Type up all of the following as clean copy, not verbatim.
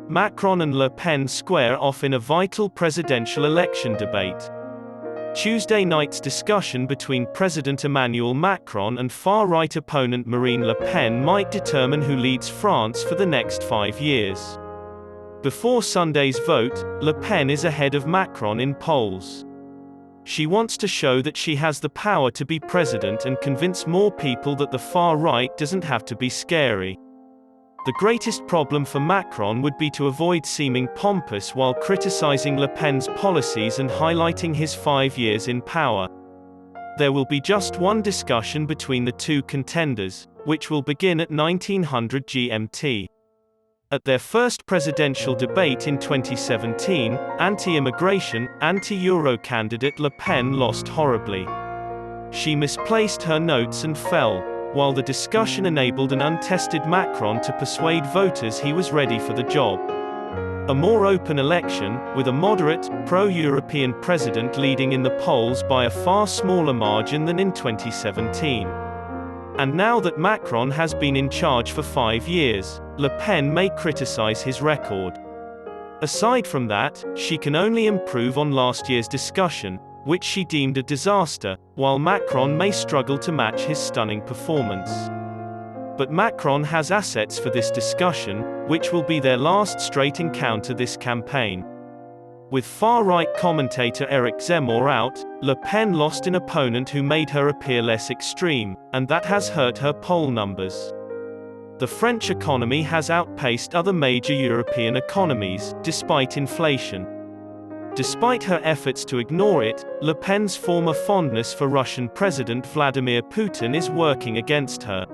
Macron and Le Pen square off in a vital presidential election debate. Tuesday night's discussion between President Emmanuel Macron and far-right opponent Marine Le Pen might determine who leads France for the next 5 years. Before Sunday's vote, Le Pen is ahead of Macron in polls. She wants to show that she has the power to be president and convince more people that the far right doesn't have to be scary. The greatest problem for Macron would be to avoid seeming pompous while criticizing Le Pen's policies and highlighting his 5 years in power. There will be just one discussion between the two contenders, which will begin at 1900 GMT. At their first presidential debate in 2017, anti-immigration, anti-Euro candidate Le Pen lost horribly. She misplaced her notes and fell, while the discussion enabled an untested Macron to persuade voters he was ready for the job. A more open election, with a moderate, pro-European president leading in the polls by a far smaller margin than in 2017. And now that Macron has been in charge for 5 years, Le Pen may criticize his record. Aside from that, she can only improve on last year's discussion, which she deemed a disaster, while Macron may struggle to match his stunning performance. But Macron has assets for this discussion, which will be their last straight encounter this campaign. With far-right commentator Eric Zemmour out, Le Pen lost an opponent who made her appear less extreme, and that has hurt her poll numbers. The French economy has outpaced other major European economies, despite inflation. Despite her efforts to ignore it, Le Pen's former fondness for Russian President Vladimir Putin is working against her.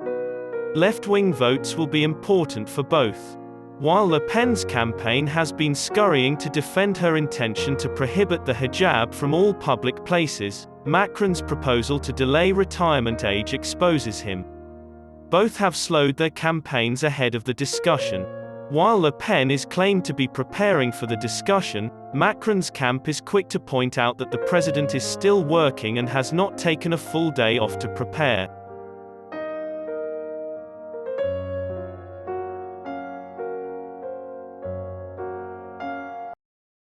Left-wing votes will be important for both. While Le Pen's campaign has been scurrying to defend her intention to prohibit the hijab from all public places, Macron's proposal to delay retirement age exposes him. Both have slowed their campaigns ahead of the discussion. While Le Pen is claimed to be preparing for the discussion, Macron's camp is quick to point out that the president is still working and has not taken a full day off to prepare.